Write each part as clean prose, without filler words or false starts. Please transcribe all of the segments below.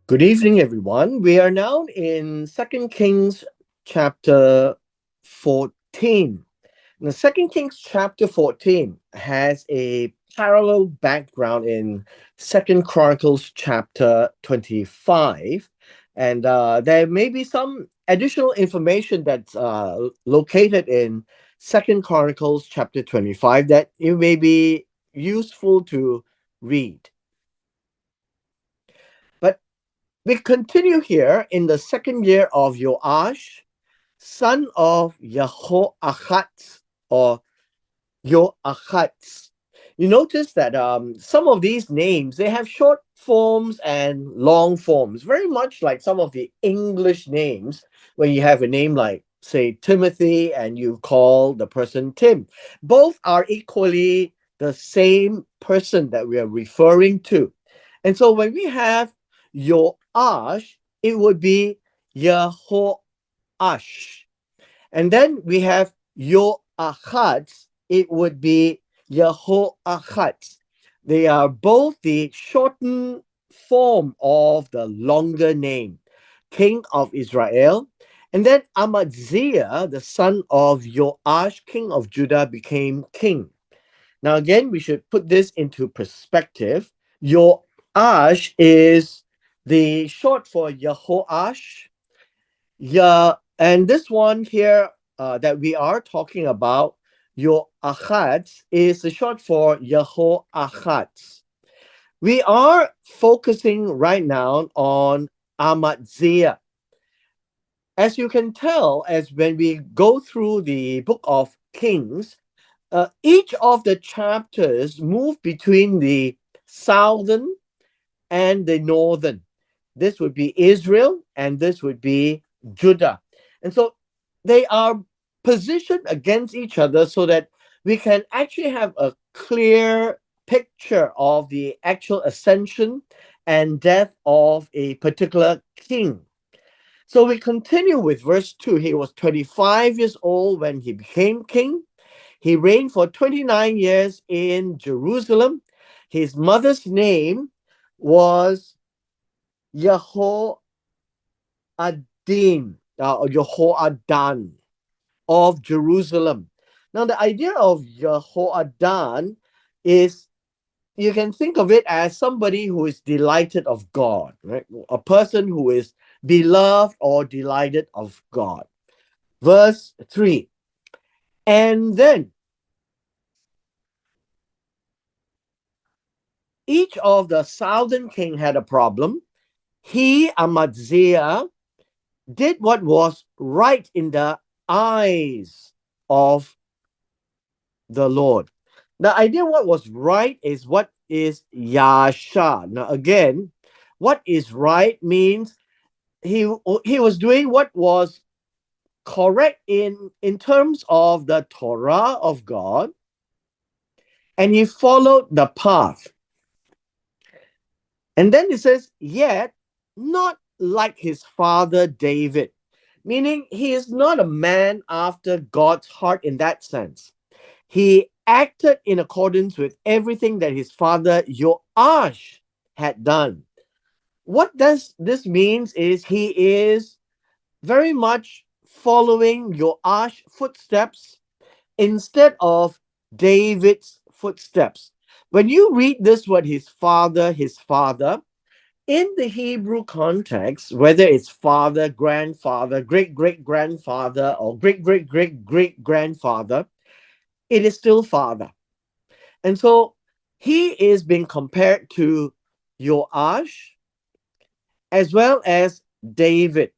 Good evening, everyone. We are now in Second Kings chapter 14. Now, Second Kings chapter 14 has a parallel background in Second Chronicles chapter 25. And there may be some additional information that's located in Second Chronicles chapter 25 that it may be useful to read. But we continue here in the second year of Joash, son of Jehoahaz, or Joachaz. You notice that some of these names, they have short forms and long forms, very much like some of the English names when you have a name like, say, Timothy, and you call the person Tim. Both are equally the same person that we are referring to. And so when we have Joash, it would be Yehoash. And then we have Joachaz, it would be Yehoachaz. They are both the shortened form of the longer name, King of Israel. And then Amaziah, the son of Joash, king of Judah, became king. Now, again, we should put this into perspective. Joash is the short for Yehoash. Yeah, and this one here that we are talking about, Yoachaz, is the short for Yehoachaz. We are focusing right now on Amaziah. As you can tell, as when we go through the book of Kings, each of the chapters move between the southern and the northern. This would be Israel, and this would be Judah. And so they are positioned against each other so that we can actually have a clear picture of the actual ascension and death of a particular king. So we continue with verse 2. He was 25 years old when he became king. He reigned for 29 years in Jerusalem. His mother's name was Yehoadin, or Jehoadan of Jerusalem. Now, the idea of Jehoadan is, you can think of it as somebody who is delighted of God, right? A person who is beloved or delighted of God. Verse 3. And then each of the southern king had a problem. He, Amaziah, did what was right in the eyes of the Lord. The idea what was right is what is Yasha. Now again, what is right means he was doing what was correct in terms of the Torah of God, and he followed the path. And then it says, yet not like his father David, meaning he is not a man after God's heart in that sense. He acted in accordance with everything that his father Joash had done. What does this means is he is very much following Joash's footsteps instead of David's footsteps. When you read this word, his father, in the Hebrew context, whether it's father, grandfather, great great grandfather, or great great great great grandfather, it is still father. And so he is being compared to Joash as well as David.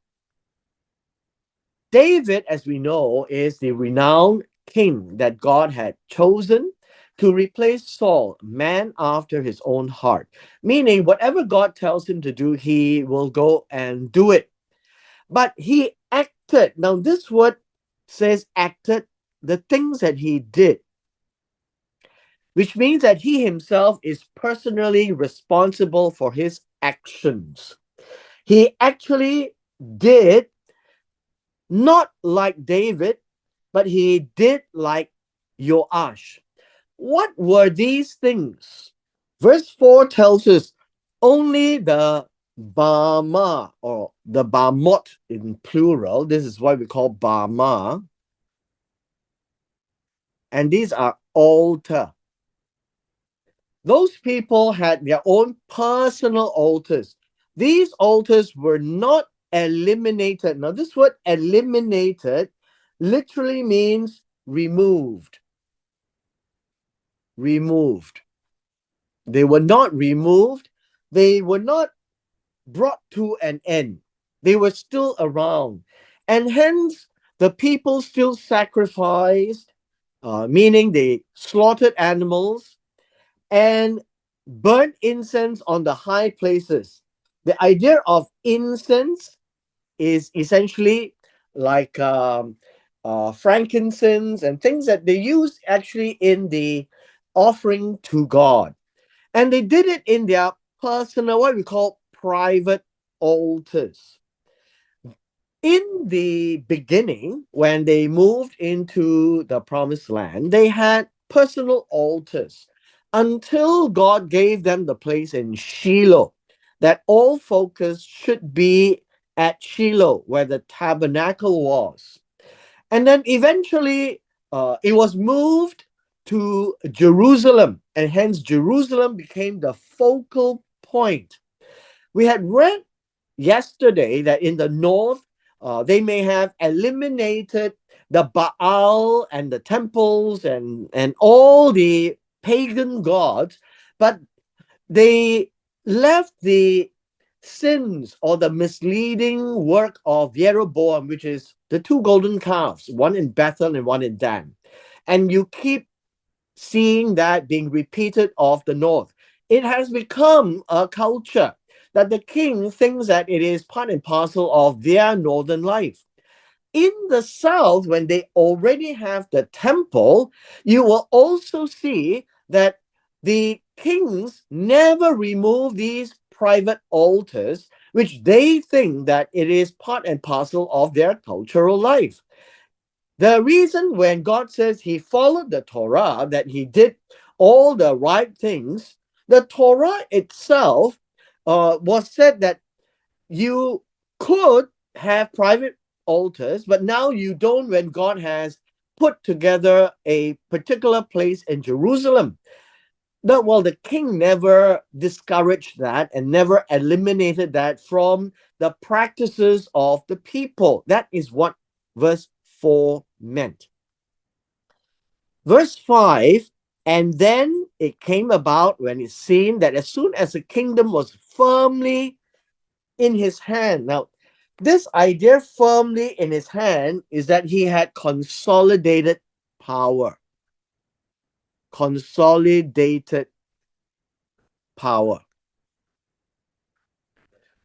David, as we know, is the renowned king that God had chosen to replace Saul, man after his own heart. Meaning, whatever God tells him to do, he will go and do it. But he acted. Now, this word says acted, the things that he did, which means that he himself is personally responsible for his actions. He actually did not like David, but he did like Joash. What were these things? Verse 4 tells us only the Bama, or the Bamot in plural. This is what we call Bama. And these are altar. Those people had their own personal altars. These altars were not eliminated. Now, this word eliminated literally means removed. Removed. They were not removed. They were not brought to an end. They were still around. And hence, the people still sacrificed, meaning they slaughtered animals and burnt incense on the high places. The idea of incense is essentially like frankincense and things that they use actually in the offering to God. And they did it in their personal, what we call private altars. In the beginning, when they moved into the promised land, they had personal altars until God gave them the place in Shiloh, that all focus should be at Shiloh, where the tabernacle was. And then eventually it was moved to Jerusalem, and hence Jerusalem became the focal point. We had read yesterday that in the north, they may have eliminated the Baal and the temples and all the pagan gods, but they left the sins or the misleading work of Jeroboam, which is the two golden calves, one in Bethel and one in Dan. And you keep seeing that being repeated of the north. It has become a culture that the king thinks that it is part and parcel of their northern life. In the south, when they already have the temple, you will also see that the kings never remove these private altars, which they think that it is part and parcel of their cultural life. The reason when God says he followed the Torah, that he did all the right things, the Torah itself was said that you could have private altars, but now you don't when God has put together a particular place in Jerusalem. That well, the king never discouraged that and never eliminated that from the practices of the people. That is what verse 4 meant. Verse 5, and then it came about when it's seen that as soon as the kingdom was firmly in his hand. Now, this idea firmly in his hand is that he had consolidated power. Consolidated power.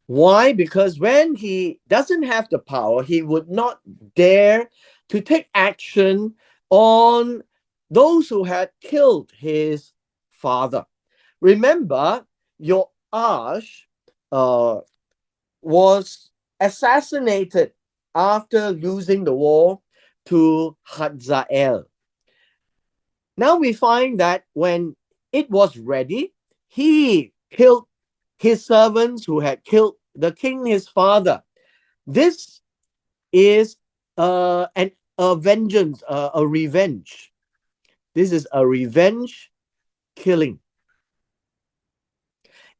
Why? Because when he doesn't have the power, he would not dare to take action on those who had killed his father. Remember, Joash was assassinated after losing the war to Hazael. Now we find that when it was ready, he killed his servants who had killed the king, his father. This is a vengeance, a revenge. This is a revenge killing.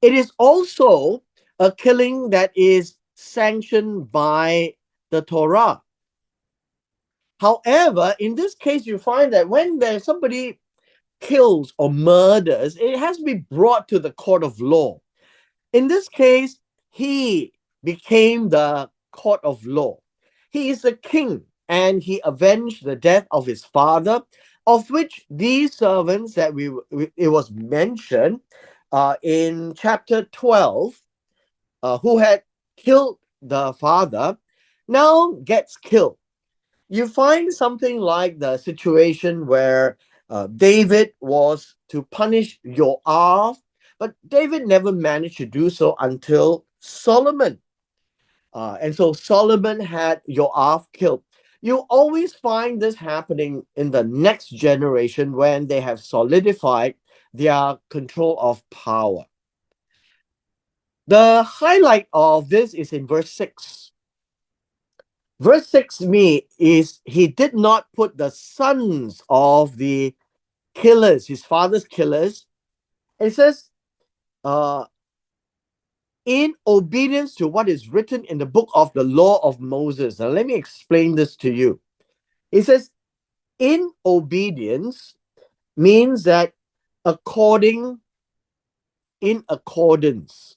It is also a killing that is sanctioned by the Torah. However, in this case, you find that when there's somebody kills or murders, it has to be brought to the court of law. In this case, he became the court of law. He is the king, and he avenged the death of his father, of which these servants that it was mentioned in chapter 12, who had killed the father, now gets killed. You find something like the situation where David was to punish Joab, but David never managed to do so until Solomon. And so Solomon had Joab killed. You always find this happening in the next generation when they have solidified their control of power. The highlight of this is in verse 6. Verse 6 me is he did not put the sons of the killers, his father's killers. It says, uh, in obedience to what is written in the book of the law of Moses. Now, let me explain this to you. It says, in obedience means that according, in accordance.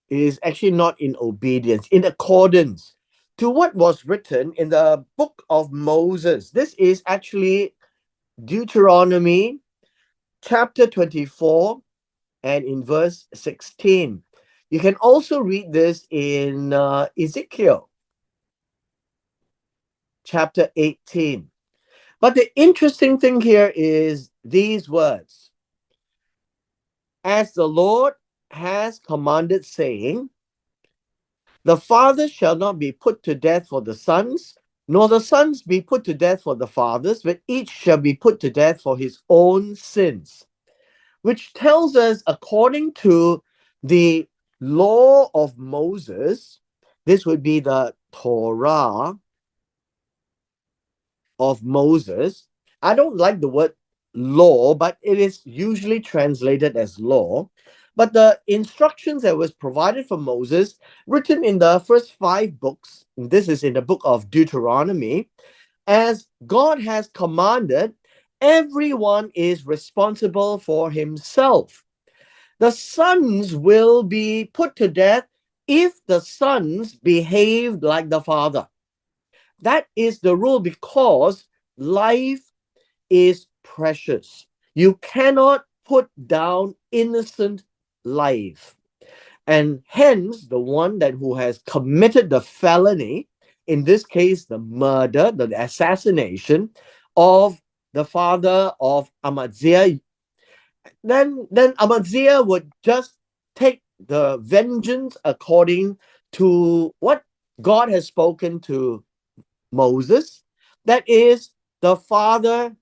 It is actually not in obedience, in accordance to what was written in the book of Moses. This is actually Deuteronomy chapter 24 and in verse 16. You can also read this in Ezekiel chapter 18. But the interesting thing here is these words: as the Lord has commanded, saying, the fathers shall not be put to death for the sons, nor the sons be put to death for the fathers, but each shall be put to death for his own sins. Which tells us, according to the law of Moses, this would be the Torah of Moses. I don't like the word law, but it is usually translated as law. But the instructions that was provided for Moses, written in the first 5 books, this is in the book of Deuteronomy, as God has commanded, everyone is responsible for himself. The sons will be put to death if the sons behave like the father. That is the rule, because life is precious. You cannot put down innocent life. And hence, the one that who has committed the felony, in this case, the murder, the assassination of the father of Amaziah, then Amaziah would just take the vengeance according to what God has spoken to Moses. That is, the father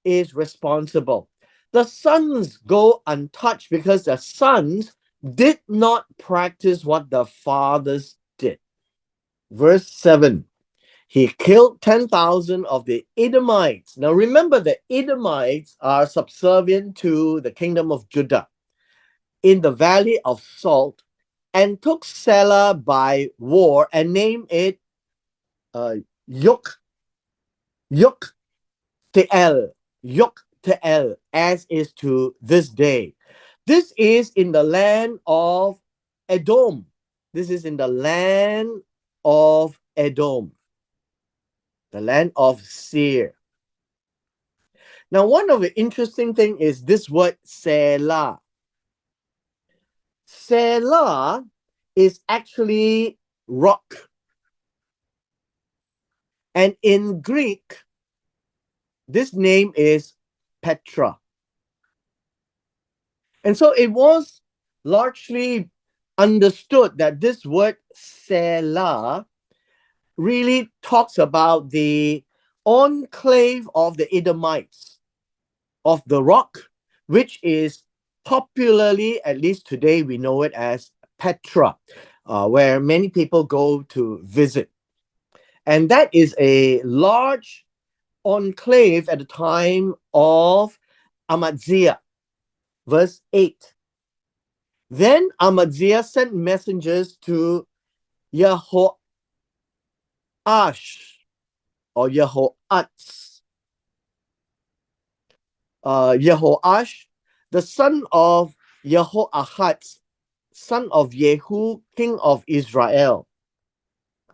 is responsible. The sons go untouched because the sons did not practice what the fathers did. Verse 7, he killed 10,000 of the Edomites. Now remember, the Edomites are subservient to the kingdom of Judah in the valley of Salt, and took Selah by war and named it uh, Yok, Yok Te'el, Yok Te'el, as is to this day. This is in the land of Edom. This is in the land of Edom, the land of Seir. Now, one of the interesting thing is this word Selah. Selah is actually rock. And in Greek, this name is Petra. And so it was largely understood that this word Selah really talks about the enclave of the Edomites of the rock, which is popularly, at least today, we know it as Petra, where many people go to visit. And that is a large enclave at the time of Amaziah. Verse 8. Then Amaziah sent messengers to Yehoash or Yehoatz, Yehoash, the son of Yehoahatz, son of Jehu, king of Israel.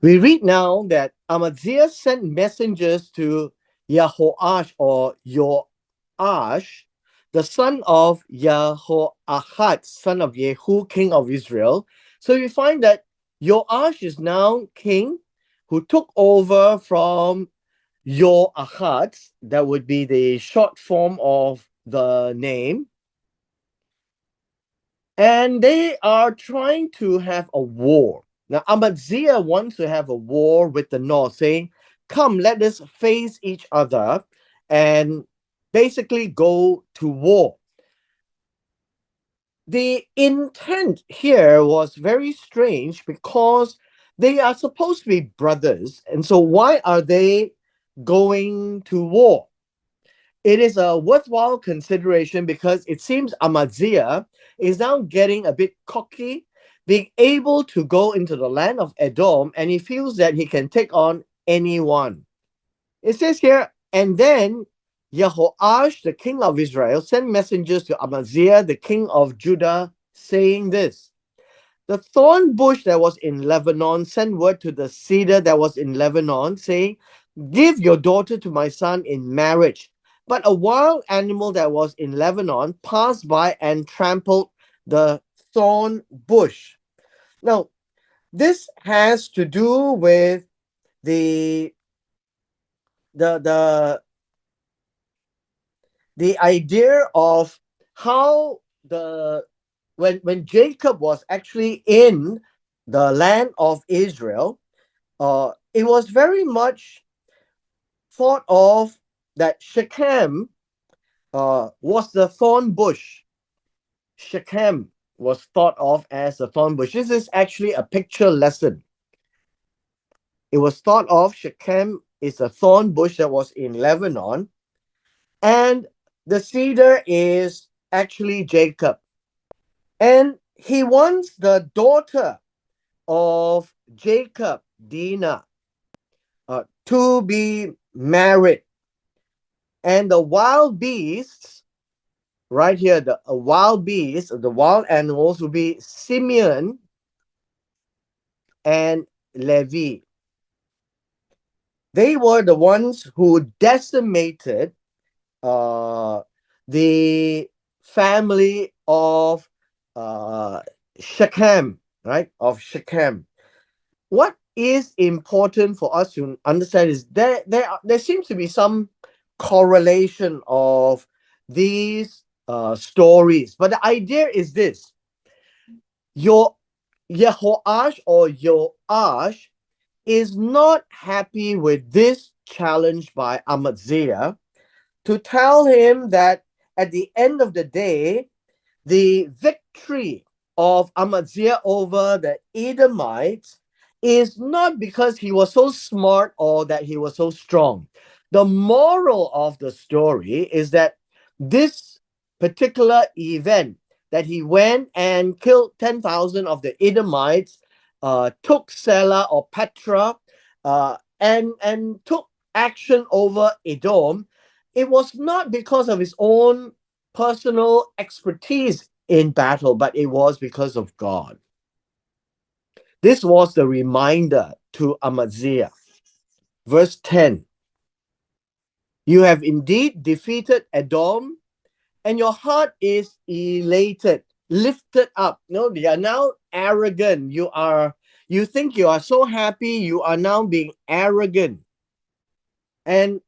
We read now that Amaziah sent messengers to Yehoash or Joash, the son of Yehoahatz, son of Jehu, king of Israel. So we find that Joash is now king who took over from Joahatz. That would be the short form of the name. And they are trying to have a war. Now, Amaziah wants to have a war with the north, saying, come, let us face each other and basically go to war. The intent here was very strange because they are supposed to be brothers. And so, why are they going to war? It is a worthwhile consideration because it seems Amaziah is now getting a bit cocky, being able to go into the land of Edom, and he feels that he can take on anyone. It says here, and then Jehoash, the king of Israel, sent messengers to Amaziah, the king of Judah, saying this: the thorn bush that was in Lebanon sent word to the cedar that was in Lebanon, saying, give your daughter to my son in marriage. But a wild animal that was in Lebanon passed by and trampled the thorn bush. Now, this has to do with the the the the idea of how the when Jacob was actually in the land of Israel, it was very much thought of that Shechem was the thorn bush. Shechem was thought of as a thorn bush. This is actually a picture lesson. It was thought of Shechem is a thorn bush that was in Lebanon, and the cedar is actually Jacob. And he wants the daughter of Jacob, Dinah, to be married. And the wild beasts, right here, the wild beasts, the wild animals will be Simeon and Levi. They were the ones who decimated the family of Shechem, right? Of Shechem. What is important for us to understand is there seems to be some correlation of these stories, but the idea is this: your Yehoash or Joash is not happy with this challenge by Amaziah to tell him that at the end of the day, the victory of Amaziah over the Edomites is not because he was so smart or that he was so strong. The moral of the story is that this particular event, that he went and killed 10,000 of the Edomites, took Selah or Petra, and took action over Edom, it was not because of his own personal expertise in battle, but it was because of God. This was the reminder to Amaziah. Verse 10: you have indeed defeated Edom, and your heart is elated, lifted up. No, you are now arrogant. You think you are so happy, you are now being arrogant. And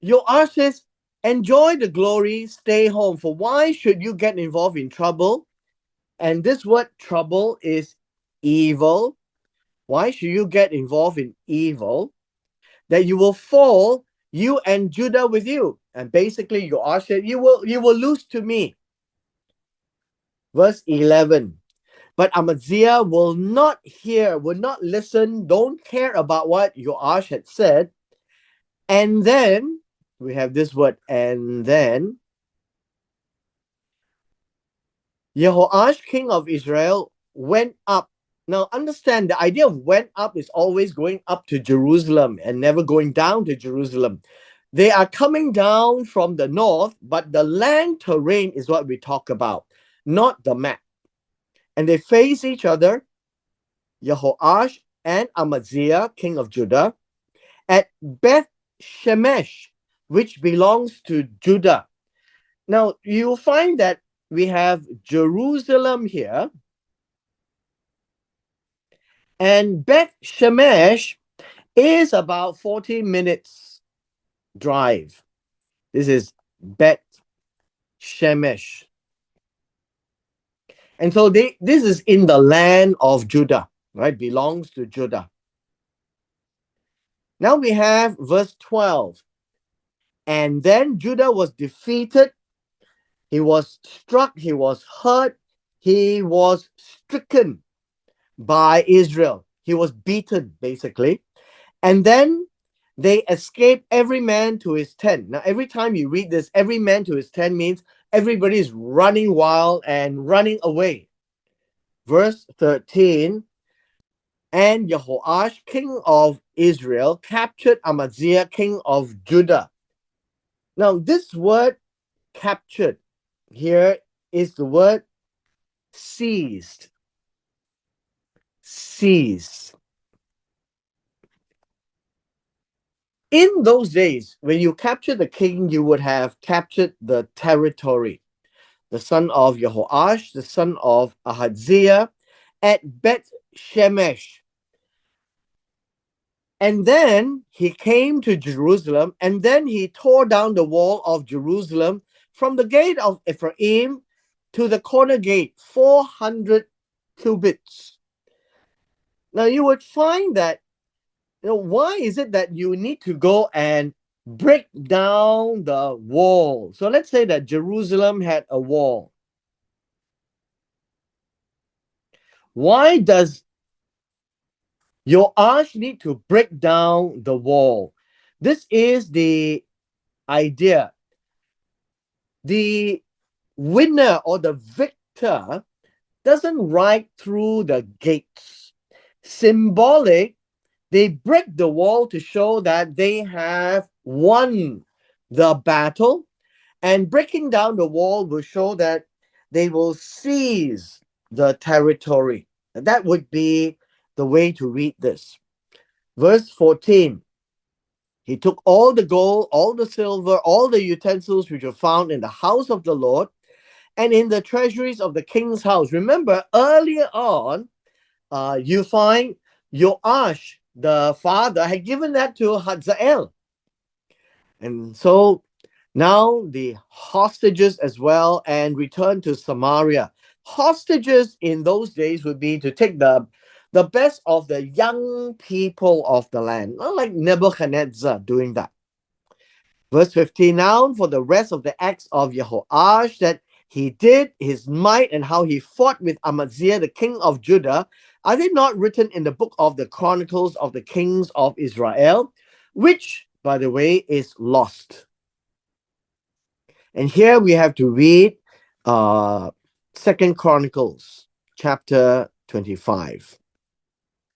Joash says, enjoy the glory, stay home. For why should you get involved in trouble? And this word trouble is evil. Why should you get involved in evil? That you will fall, you and Judah with you. And basically, Joash said, you will lose to me. Verse 11. But Amaziah will not hear, will not listen, don't care about what Joash had said. And then, we have this word, and then, Jehoash, king of Israel, went up. Now, understand the idea of went up is always going up to Jerusalem and never going down to Jerusalem. They are coming down from the north, but the land terrain is what we talk about, not the map. And they face each other, Jehoash and Amaziah, king of Judah, at Beth Shemesh, which belongs to Judah. Now, you'll find that we have Jerusalem here, and Beth Shemesh is about 40 minutes drive. This is Beth Shemesh. And so this is in the land of Judah, right? Belongs to Judah. Now we have verse 12. And then Judah was defeated He was struck, he was hurt, he was stricken by Israel. He was beaten, basically. And then they escaped, every man to his tent. Now, every time you read this, every man to his tent means everybody is running wild and running away. Verse 13, and Jehoash, king of Israel, captured Amaziah, king of Judah. Now, this word captured here is the word seized. Seized. In those days, when you captured the king, you would have captured the territory. The son of Jehoash, the son of Ahaziah, at Beth Shemesh. And then he came to Jerusalem, and then he tore down the wall of Jerusalem from the gate of Ephraim to the corner gate, 400 cubits. Now you would find that, why is it that you need to go and break down the wall? So let's say that Jerusalem had a wall. Why does Joash need to break down the wall? This is the idea. The winner or the victor doesn't ride through the gates. Symbolic, they break the wall to show that they have won the battle, and breaking down the wall will show that they will seize the territory. And that would be the way to read this. Verse 14, he took all the gold, all the silver, all the utensils which were found in the house of the Lord and in the treasuries of the king's house. Remember, earlier on, you find Joash, the father, had given that to Hazael. And so now the hostages as well, and returned to Samaria. Hostages in those days would be to take the best of the young people of the land, not like Nebuchadnezzar doing that. Verse 15, now for the rest of the acts of Jehoash that he did, his might, and how he fought with Amaziah, the king of Judah, are they not written in the book of the Chronicles of the Kings of Israel, which, by the way, is lost? And here we have to read Second Chronicles chapter 25.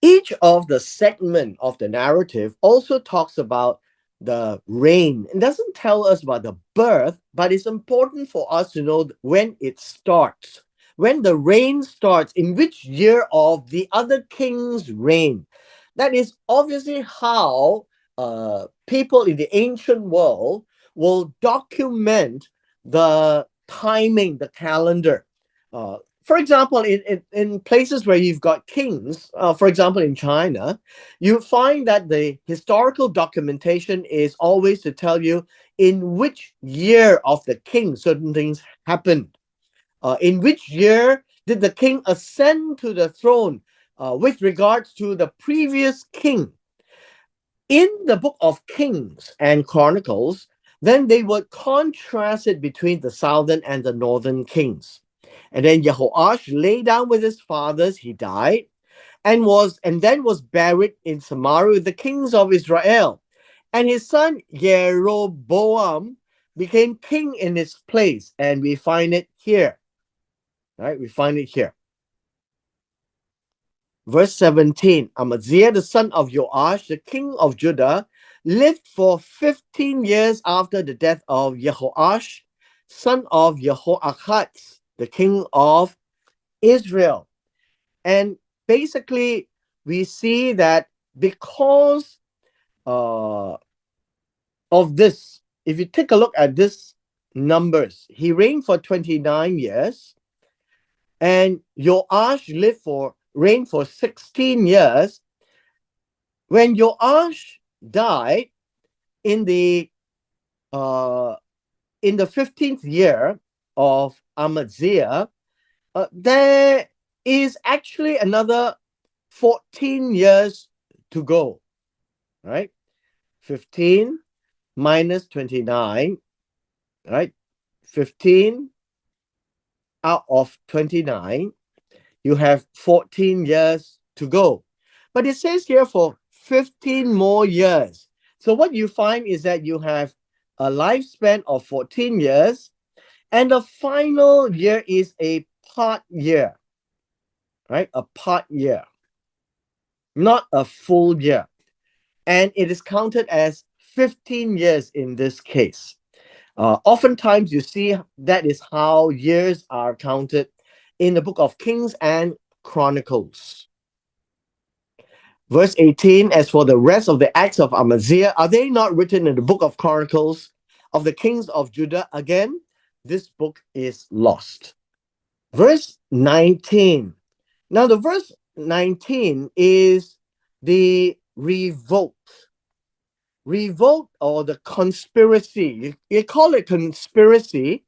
Each of the segment of the narrative also talks about the reign. It doesn't tell us about the birth, but it's important for us to know when it starts. When the reign starts, in which year of the other king's reign. That is obviously how people in the ancient world will document the timing, the calendar. For example, in places where you've got kings, for example, in China, you find that the historical documentation is always to tell you in which year of the king certain things happened. In which year did the king ascend to the throne with regards to the previous king? In the book of Kings and Chronicles, then they would contrast it between the southern and the northern kings. And then Jehoash lay down with his fathers, he died, and then was buried in Samaria with the kings of Israel. And his son Jeroboam became king in his place, and we find it here. Right? We find it here. Verse 17, Amaziah, the son of Joash, the king of Judah, lived for 15 years after the death of Jehoash, son of Jehoahaz, the king of Israel. And basically, we see that because of this, if you take a look at this numbers, he reigned for 29 years, and Joash reigned for 16 years. When Joash died in the 15th year of Amaziah, there is actually another 14 years to go, right? 15 minus 29, right? 15 out of 29, you have 14 years to go. But it says here for 15 more years. So what you find is that you have a lifespan of 14 years, and the final year is a part year, right? A part year, not a full year. And it is counted as 15 years in this case. Oftentimes, you see that is how years are counted in the book of Kings and Chronicles. Verse 18, as for the rest of the acts of Amaziah, are they not written in the book of Chronicles of the kings of Judah? Again, this book is lost. Verse 19. Now, the verse 19 is the revolt. Revolt or the conspiracy. You call it conspiracy.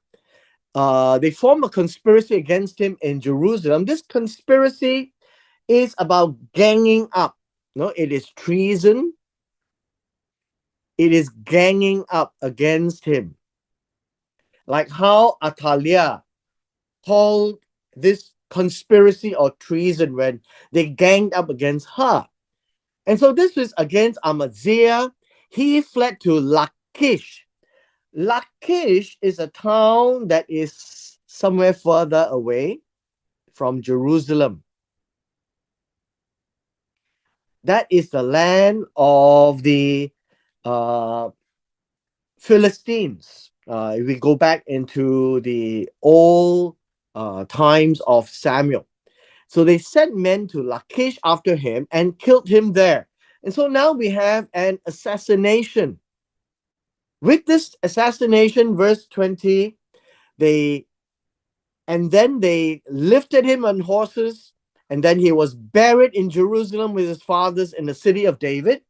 They form a conspiracy against him in Jerusalem. This conspiracy is about ganging up. No, it is treason. It is ganging up against him. Like how Athaliah called this conspiracy or treason when they ganged up against her. And so this is against Amaziah. He fled to Lachish. Lachish is a town that is somewhere further away from Jerusalem. That is the land of the Philistines. If we go back into the old times of Samuel. So they sent men to Lachish after him and killed him there. And so now we have an assassination. With this assassination, verse 20, then they lifted him on horses, and then he was buried in Jerusalem with his fathers in the city of David,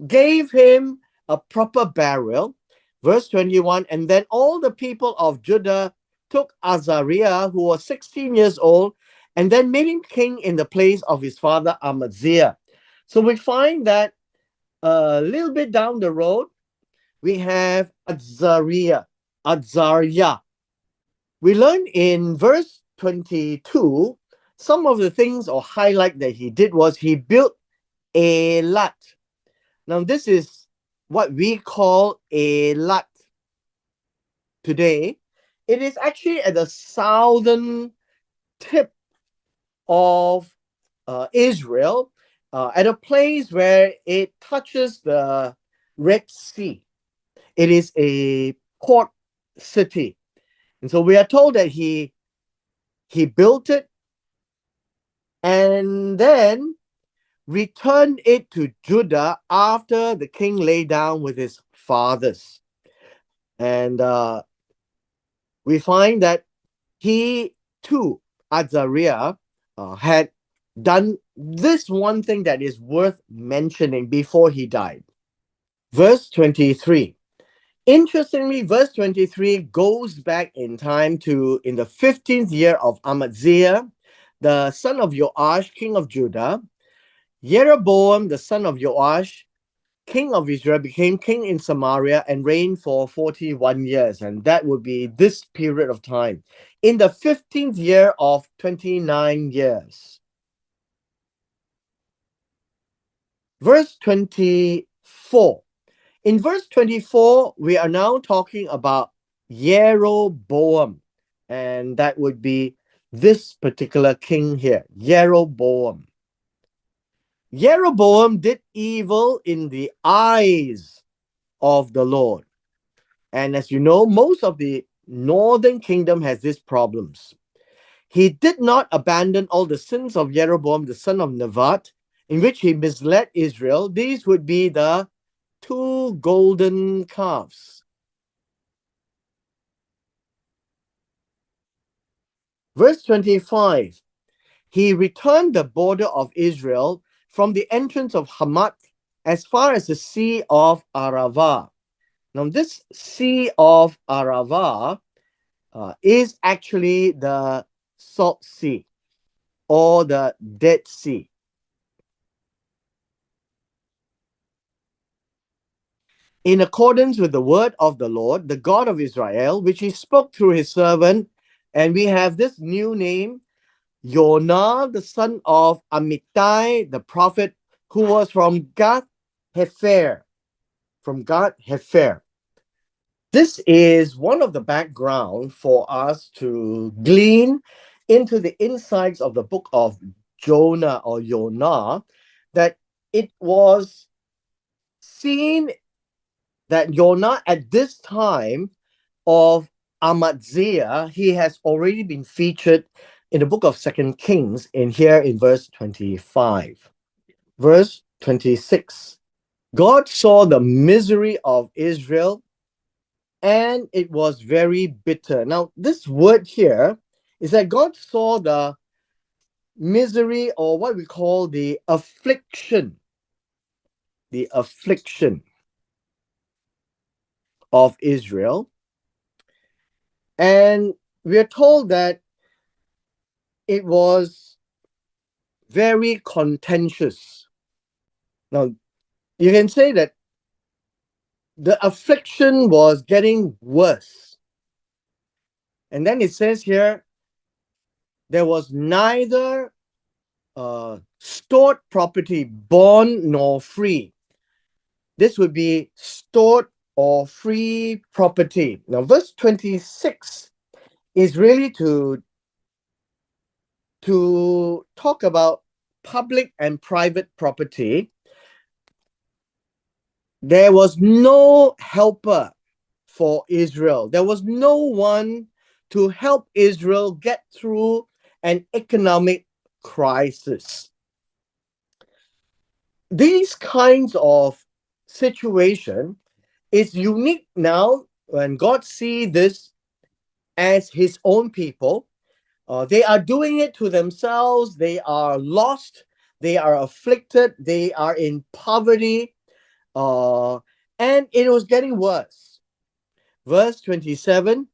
gave him a proper burial. Verse 21, and then all the people of Judah took Azariah, who was 16 years old, and then made him king in the place of his father Amaziah. So we find that a little bit down the road, we have Azariah. We learn in verse 22, some of the things or highlight that he did was he built Elat. Now, this is what we call Elat today. It is actually at the southern tip of Israel, at a place where it touches the Red Sea. It is a port city. And so we are told that he built it and then returned it to Judah after the king lay down with his fathers. And we find that he too, Azariah, had done this one thing that is worth mentioning before he died. Verse 23. Interestingly, verse 23 goes back in time to in the 15th year of Amaziah, the son of Joash, king of Judah. Jeroboam, the son of Joash, king of Israel, became king in Samaria and reigned for 41 years. And that would be this period of time. In the 15th year of 29 years. Verse 24. In verse 24, we are now talking about Jeroboam. And that would be this particular king here, Jeroboam. Jeroboam did evil in the eyes of the Lord. And as you know, most of the northern kingdom has these problems. He did not abandon all the sins of Jeroboam, the son of Nebat, in which he misled Israel. These would be the 2 golden calves. Verse 25, he returned the border of Israel from the entrance of Hamath as far as the Sea of Arava. Now, this Sea of Arava is actually the Salt Sea or the Dead Sea. In accordance with the word of the Lord, the God of Israel, which he spoke through his servant And we have this new name, Jonah, the son of Amittai, the prophet, who was from Gath Hefer. From Gath Hefer. This is one of the background for us to glean into the insights of the book of Jonah or Jonah, that it was seen that Jonah at this time of Amaziah, he has already been featured in the book of Second Kings in here in verse 25. Verse 26. God saw the misery of Israel and it was very bitter. Now, this word here is that God saw the misery, or what we call the affliction of Israel. And we are told that it was very contentious. Now, you can say that the affliction was getting worse. And then it says here, there was neither stored property, bond nor free. This would be stored or free property. Now, verse 26 is really to talk about public and private property. There was no helper for Israel. There was no one to help Israel get through an economic crisis. These kinds of situation is unique now when God sees this as his own people. They are doing it to themselves. They are lost. They are afflicted. They are in poverty. And it was getting worse. Verse 27,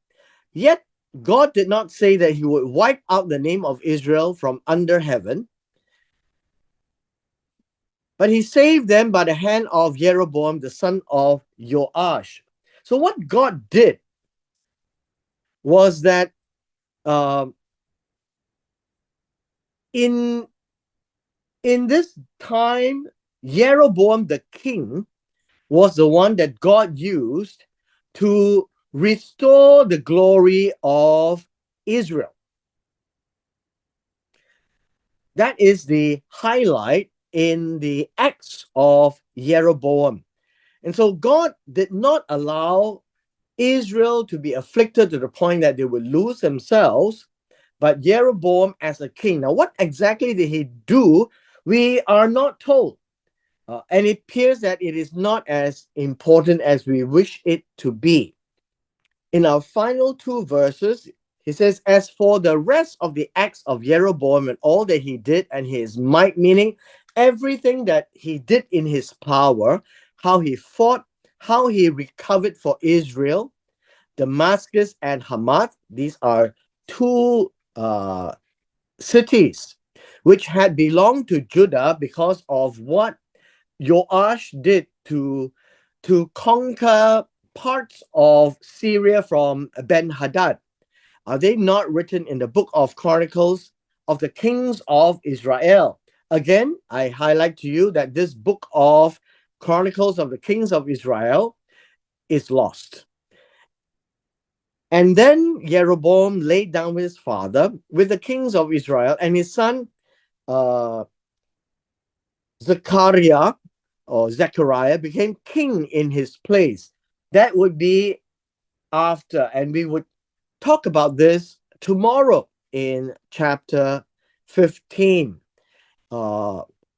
yet God did not say that he would wipe out the name of Israel from under heaven, but he saved them by the hand of Jeroboam, the son of Joash. So what God did was that in this time, Jeroboam the king was the one that God used to restore the glory of Israel. That is the highlight in the acts of Jeroboam. And so God did not allow Israel to be afflicted to the point that they would lose themselves, but Jeroboam as a king. Now, what exactly did he do? We are not told. And it appears that it is not as important as we wish it to be. In our final two verses, he says, as for the rest of the acts of Jeroboam and all that he did and his might, meaning everything that he did in his power, how he fought, how he recovered for Israel, Damascus and Hamath, these are two cities which had belonged to Judah because of what Joash did to conquer parts of Syria from Ben-Hadad. Are they not written in the book of Chronicles of the kings of Israel? Again, I highlight to you that this book of Chronicles of the kings of Israel is lost. And then Jeroboam laid down with his father, with the kings of Israel, and his son Zechariah became king in his place. That would be after, and we would talk about this tomorrow in chapter 15.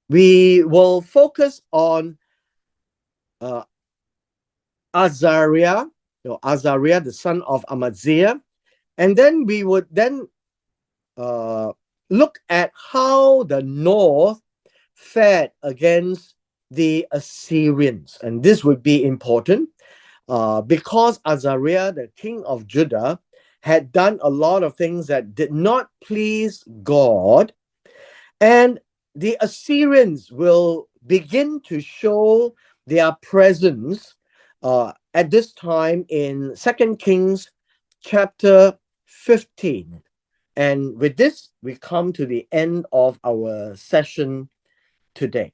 We will focus on Azariah, the son of Amaziah, and then we would then look at how the north fared against the Assyrians. And this would be important because Azariah, the king of Judah, had done a lot of things that did not please God. And the Assyrians will begin to show their presence at this time in 2 Kings chapter 15. And with this, we come to the end of our session today.